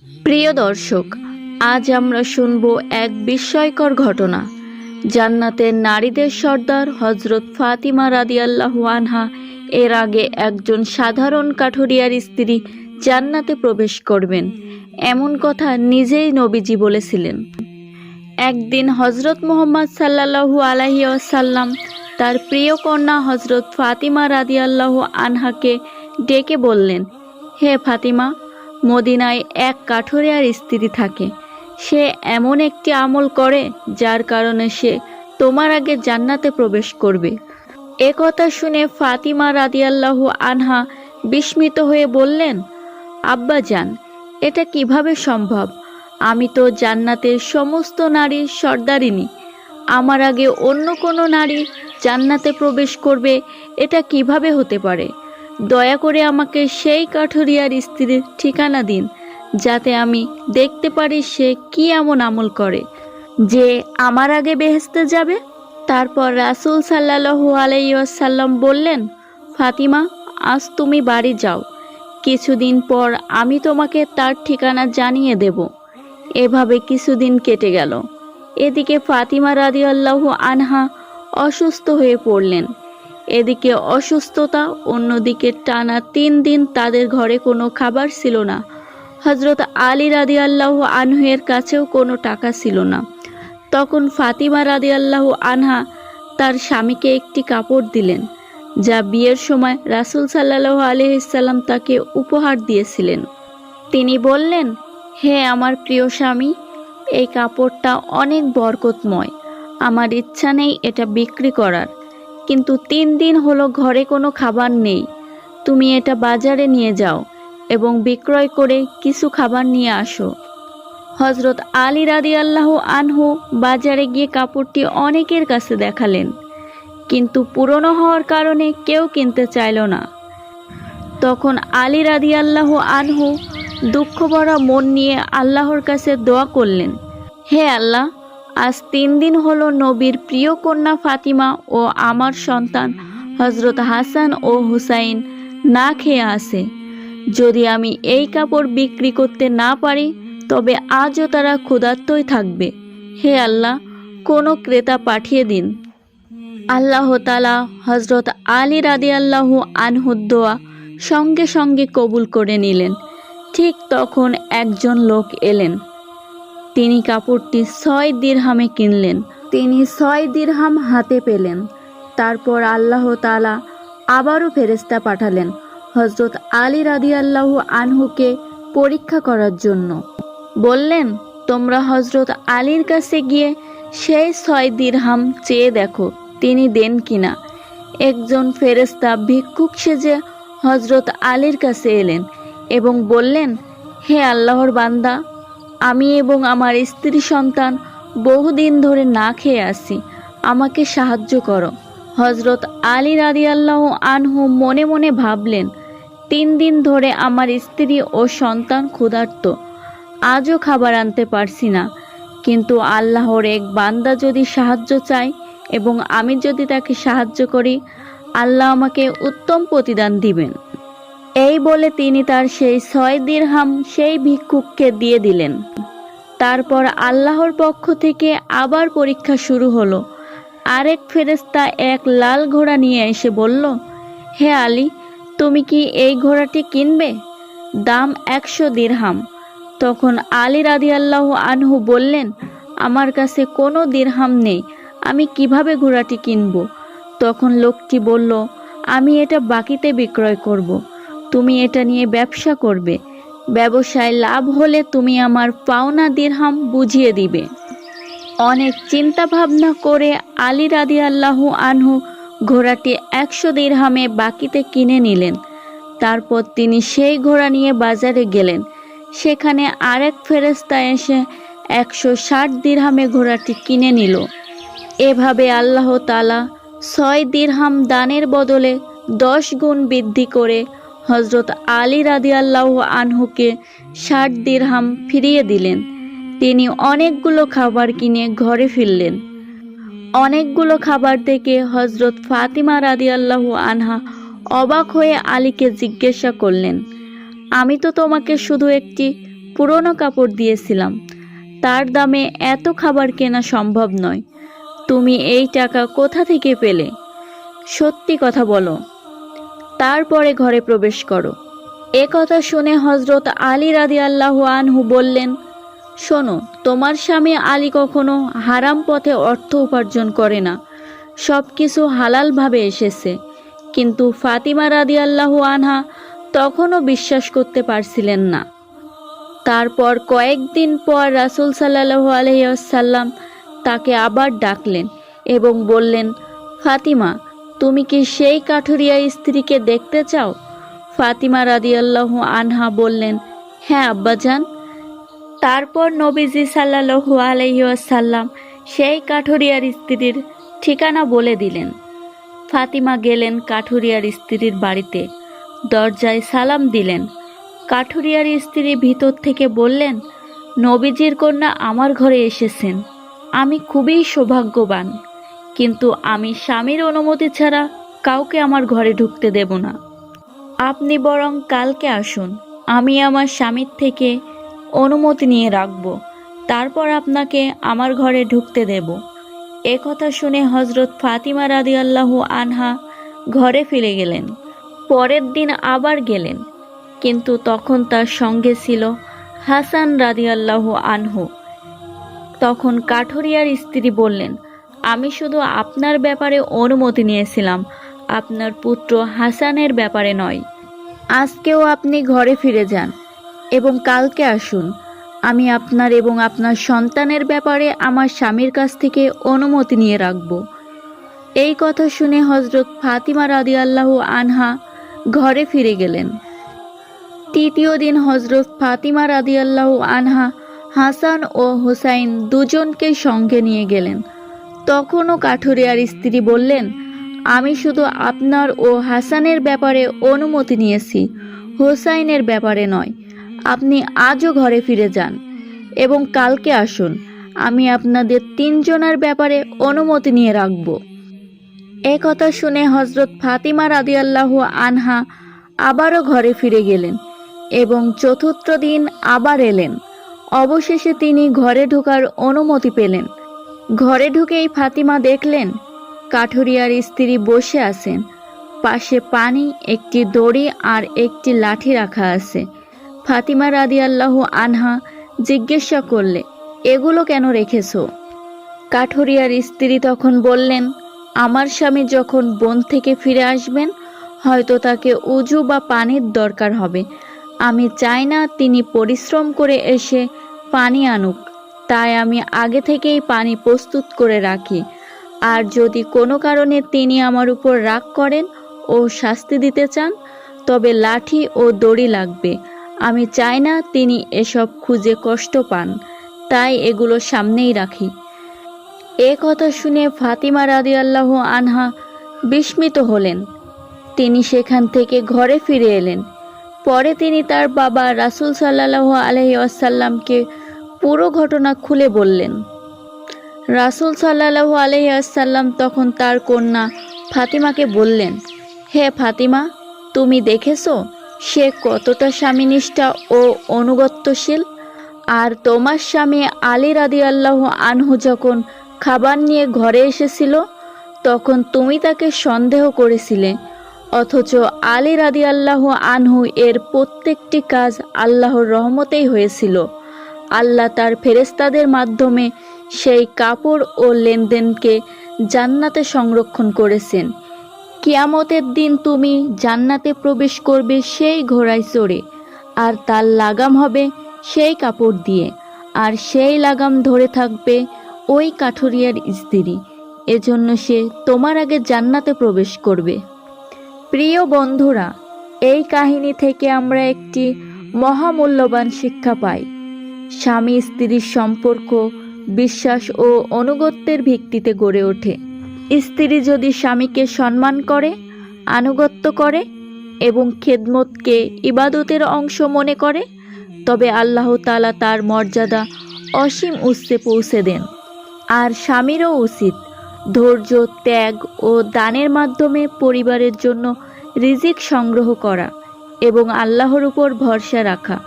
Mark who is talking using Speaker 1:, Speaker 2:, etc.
Speaker 1: প্রিয় দর্শক, আজ আমরা শুনব এক বিস্ময়কর ঘটনা। জান্নাতের নারীদের সর্দার হজরত ফাতিমা রাদিয়াল্লাহু আনহা এর আগে একজন সাধারণ কাঠুরিয়ার স্ত্রী জান্নাতে প্রবেশ করবেন, এমন কথা নিজেই নবীজি বলেছিলেন। একদিন হজরত মুহাম্মদ সাল্লাল্লাহু আলাইহি ওয়াসাল্লাম তার প্রিয় কন্যা হজরত ফাতিমা রাদিয়াল্লাহু আনহাকে ডেকে বললেন, হে ফাতিমা, মদিনায় এক কাঠুরিয়ার স্ত্রী থাকে। সে এমন একটি আমল করে যার কারণে সে তোমার আগে জান্নাতে প্রবেশ করবে। এ কথা শুনে ফাতিমা রাদিয়াল্লাহু আনহা বিস্মিত হয়ে বললেন, আব্বা জান, এটা কিভাবে সম্ভব? আমি তো জান্নাতের সমস্ত নারীর সর্দারিনী। আমার আগে অন্য কোনো নারী জান্নাতে প্রবেশ করবে, এটা কিভাবে হতে পারে? দয়া করে আমাকে সেই কাঠুরিয়ার স্ত্রীর ঠিকানা দিন, যাতে আমি দেখতে পারি সে কি এমন আমল করে যে আমার আগে বেহেশতে যাবে। তারপর রাসূল সাল্লাল্লাহু আলাইহি ওয়াসাল্লাম বললেন, ফাতিমা, আজ তুমি বাড়ি যাও, কিছুদিন পর আমি তোমাকে তার ঠিকানা জানিয়ে দেব। এভাবে কিছুদিন কেটে গেল। এদিকে ফাতিমা রাদিয়াল্লাহু আনহা অসুস্থ হয়ে পড়লেন। এদিকে অসুস্থতা, অন্যদিকে টানা 3 দিন তাদের ঘরে কোনো খাবার ছিল না। হজরত আলী রাদিয়াল্লাহু আনহুর কাছেও কোনো টাকা ছিল না। তখন ফাতিমা রাদিয়াল্লাহু আনহা তার স্বামীকে একটি কাপড় দিলেন, যা বিয়ের সময় রাসূল সাল্লাল্লাহু আলাইহি সাল্লাম তাকে উপহার দিয়েছিলেন। তিনি বললেন, হে আমার প্রিয় স্বামী, এই কাপড়টা অনেক বরকতময়। আমার ইচ্ছা নেই এটা বিক্রি করার, কিন্তু 3 দিন হলো ঘরে কোনো খাবার নেই। তুমি এটা বাজারে নিয়ে যাও এবং বিক্রয় করে কিছু খাবার নিয়ে আসো। হজরত আলী রাদিয়াল্লাহু আনহু বাজারে গিয়ে কাপড়টি অনেকের কাছে দেখালেন, কিন্তু পুরনো হওয়ার কারণে কেউ কিনতে চাইল না। তখন আলী রাদিয়াল্লাহু আনহু দুঃখ ভরা মন নিয়ে আল্লাহর কাছে দোয়া করলেন, হে আল্লাহ, আজ 3 দিন হলো নবীর প্রিয় কন্যা ফাতিমা ও আমার সন্তান হজরত হাসান ও হুসাইন না খেয়ে আছে। যদি আমি এই কাপড় বিক্রি করতে না পারি, তবে আজও তারা ক্ষুধার্তই থাকবে। হে আল্লাহ, কোনো ক্রেতা পাঠিয়ে দিন। আল্লাহ তাআলা হজরত আলী রাদিয়াল্লাহু আনহুর দোয়া সঙ্গে সঙ্গে কবুল করে নিলেন। ঠিক তখন একজন লোক এলেন। তিনি কাপড়টি 6 দিরহামে কিনলেন। তিনি 6 দিরহাম হাতে পেলেন। তারপর আল্লাহ তাআলা আবারও ফেরেশতা পাঠালেন হজরত আলী রাদিয়াল্লাহু আনহুকে পরীক্ষা করার জন্য। বললেন, তোমরা হজরত আলীর কাছে গিয়ে সেই 6 দিরহাম চেয়ে দেখো তিনি দেন কিনা। একজন ফেরেশতা ভিক্ষুক সেজে হজরত আলীর কাছে এলেন এবং বললেন, হে আল্লাহর বান্দা, আমি এবং আমার স্ত্রী সন্তান বহুদিন ধরে না খেয়ে আছি, আমাকে সাহায্য করো। হজরত আলী রাদিয়াল্লাহু আনহু মনে মনে ভাবলেন, 3 দিন ধরে আমার স্ত্রী ও সন্তান ক্ষুধার্ত, আজও খাবার আনতে পারছি না, কিন্তু আল্লাহর এক বান্দা যদি সাহায্য চায় এবং আমি যদি তাকে সাহায্য করি, আল্লাহ আমাকে উত্তম প্রতিদান দিবেন। এই বলে তিনি তার সেই 6 দিরহাম সেই ভিক্ষুককে দিয়ে দিলেন। তারপর আল্লাহর পক্ষ থেকে আবার পরীক্ষা শুরু হলো। আরেক ফেরেশতা এক লাল ঘোড়া নিয়ে এসে বলল, হে আলী, তুমি কি এই ঘোড়াটি কিনবে? দাম 100 দিরহাম। তখন আলী রাদিয়াল্লাহু আনহু বললেন, আমার কাছে কোনো দিরহাম নেই, আমি কিভাবে ঘোড়াটি কিনব? তখন লোকটি বলল, আমি এটা বাকিতে বিক্রয় করব। তুমি এটা নিয়ে ব্যবসা করবে। ব্যবসায় লাভ হলে তুমি আমার পাওনা দিরহাম বুঝিয়ে দিবে। অনেক চিন্তা ভাবনা করে আলী রাদিয়াল্লাহু আনহু ঘোড়াটি 100 দিরহামে বাকিতে কিনে নিলেন। তারপর তিনি সেই ঘোড়া নিয়ে বাজারে গেলেন। সেখানে আরেক ফেরেশতা এসে 160 দিরহামে ঘোড়াটি কিনে নিল। এভাবে আল্লাহ তাআলা 6 দিরহাম দানের বদলে 10 গুণ বৃদ্ধি করে হজরত আলী রাদিয়াল্লাহু আনহুকে 60 দিরহাম ফিরিয়ে দিলেন। তিনি অনেকগুলো খাবার কিনে ঘরে ফিরলেন। অনেকগুলো খাবার দেখে হজরত ফাতিমা রাদিয়াল্লাহু আনহা অবাক হয়ে আলীকে জিজ্ঞাসা করলেন, আমি তো তোমাকে শুধু একটি পুরনো কাপড় দিয়েছিলাম, তার দামে এত খাবার কেনা সম্ভব নয়। তুমি এই টাকা কোথা থেকে পেলে? সত্যি কথা বলো, তারপরে ঘরে প্রবেশ করো। এ কথা শুনে হজরত আলী রাদিয়াল্লাহু আনহু বললেন, শোনো, তোমার স্বামী আলী কখনো হারাম পথে অর্থ উপার্জন করে না, সব কিছু হালালভাবে এসেছে। কিন্তু ফাতিমা রাদিয়াল্লাহু আনহা তখনও বিশ্বাস করতে পারছিলেন না। তারপর কয়েকদিন পর রাসূল সাল্লাল্লাহু আলাইহি ওয়াসাল্লাম তাকে আবার ডাকলেন এবং বললেন, ফাতিমা, তুমি কি সেই কাঠুরিয়া স্ত্রীকে দেখতে চাও? ফাতিমা রাদিয়াল্লাহু আনহা বললেন, হ্যাঁ আব্বাজান। তারপর নবীজি সাল্লাল্লাহু আলাইহি ওয়াসাল্লাম সেই কাঠুরিয়ার স্ত্রীর ঠিকানা বলে দিলেন। ফাতিমা গেলেন কাঠুরিয়ার স্ত্রীর বাড়িতে, দরজায় সালাম দিলেন। কাঠুরিয়ার স্ত্রী ভিতর থেকে বললেন, নবীজির কন্যা আমার ঘরে এসেছেন, আমি খুবই সৌভাগ্যবান, কিন্তু আমি স্বামীর অনুমতি ছাড়া কাউকে আমার ঘরে ঢুকতে দেব না। আপনি বরং কালকে আসুন, আমি আমার স্বামীর থেকে অনুমতি নিয়ে রাখব, তারপর আপনাকে আমার ঘরে ঢুকতে দেব। এ কথা শুনে হজরত ফাতিমা রাদিয়াল্লাহু আনহা ঘরে ফিরে গেলেন। পরের দিন আবার গেলেন, কিন্তু তখন তার সঙ্গে ছিল হাসান রাদিয়াল্লাহু আনহু। তখন কাঠুরিয়ার স্ত্রী বললেন, আমি শুধু আপনার ব্যাপারে অনুমতি নিয়েছিলাম, আপনার পুত্র হাসানের ব্যাপারে নয়। আজকেও আপনি ঘরে ফিরে যান এবং কালকে আসুন, আমি আপনার এবং আপনার সন্তানের ব্যাপারে আমার স্বামীর কাছ থেকে অনুমতি নিয়ে রাখব। এই কথা শুনে হজরত ফাতিমা রাদিয়াল্লাহু আনহা ঘরে ফিরে গেলেন। তৃতীয় দিন হজরত ফাতিমা রাদিয়াল্লাহু আনহা হাসান ও হুসাইন দুজনকে সঙ্গে নিয়ে গেলেন। তখনও কাঠুরিয়ার স্ত্রী বললেন, আমি শুধু আপনার ও হাসানের ব্যাপারে অনুমতি নিয়েছি, হুসাইনের ব্যাপারে নয়। আপনি আজও ঘরে ফিরে যান এবং কালকে আসুন, আমি আপনাদের তিনজনের ব্যাপারে অনুমতি নিয়ে রাখব। এ কথা শুনে হজরত ফাতিমা রাদিয়াল্লাহু আনহা আবারও ঘরে ফিরে গেলেন এবং চতুর্থ দিন আবার এলেন। অবশেষে তিনি ঘরে ঢোকার অনুমতি পেলেন। ঘরে ঢুকেই ফাতিমা দেখলেন কাঠুরিয়ার স্ত্রী বসে আছেন, পাশে পানি, একটি দড়ি আর একটি লাঠি রাখা আছে। ফাতিমা রাদিয়াল্লাহু আনহা জিজ্ঞাসা করলে, এগুলো কেন রেখেছো? কাঠুরিয়ার স্ত্রী তখন বললেন, আমার স্বামী যখন বন থেকে ফিরে আসবেন, হয়তো তাকে উজু বা পানির দরকার হবে। আমি চাই না তিনি পরিশ্রম করে এসে পানি আনুক, তাই আমি আগে থেকেই পানি প্রস্তুত করে রাখি। আর যদি কোনো কারণে তিনি আমার উপর রাগ করেন ও শাস্তি দিতে চান, তবে লাঠি ও দড়ি লাগবে। আমি চাই না তিনি এসব খুঁজে কষ্ট পান, তাই এগুলো সামনেই রাখি। এ কথা শুনে ফাতিমা রাদিয়াল্লাহু আনহা বিস্মিত হলেন। তিনি সেখান থেকে ঘরে ফিরে এলেন। পরে তিনি তার বাবা রাসূল সাল্লাল্লাহু আলাইহি ওয়াসাল্লামকে পুরো ঘটনা খুলে বললেন। রাসূল সাল্লাল্লাহু আলাইহি ওয়াসাল্লাম তখন তার কন্যা ফাতিমাকে বললেন, হে ফাতিমা, তুমি দেখেছো সে কতটা স্বামীনিষ্ঠা ও অনুগত্যশীল? আর তোমার স্বামী আলী রাদিয়াল্লাহু আনহু যখন খাবার নিয়ে ঘরে এসেছিল, তখন তুমি তাকে সন্দেহ করেছিলে, অথচ আলী রাদিয়াল্লাহু আনহু এর প্রত্যেকটি কাজ আল্লাহর রহমতেই হয়েছিল। আল্লাহ তার ফেরেশতাদের মাধ্যমে সেই কাপড় ও লেনদেনকে জান্নাতে সংরক্ষণ করেছেন। কিয়ামতের দিন তুমি জান্নাতে প্রবেশ করবে সেই ঘোড়ায় চড়ে, আর তার লাগাম হবে সেই কাপড় দিয়ে, আর সেই লাগাম ধরে থাকবে ওই কাঠুরিয়ার স্ত্রী। এজন্য সে তোমার আগে জান্নাতে প্রবেশ করবে। প্রিয় বন্ধুরা, এই কাহিনী থেকে আমরা একটি মহামূল্যবান শিক্ষা পাই। স্বামী স্ত্রীর সম্পর্ক বিশ্বাস ও অনুগত্যের ভিত্তিতে গড়ে ওঠে। স্ত্রী যদি স্বামীকে সম্মান করে, আনুগত্য করে এবং খেদমতকে ইবাদতের অংশ মনে করে, তবে আল্লাহ তাআলা তার মর্যাদা অসীম উচ্চে পৌঁছে দেন। আর স্বামীরও উচিত ধৈর্য, ত্যাগ ও দানের মাধ্যমে পরিবারের জন্য রিজিক সংগ্রহ করা এবং আল্লাহর উপর ভরসা রাখা।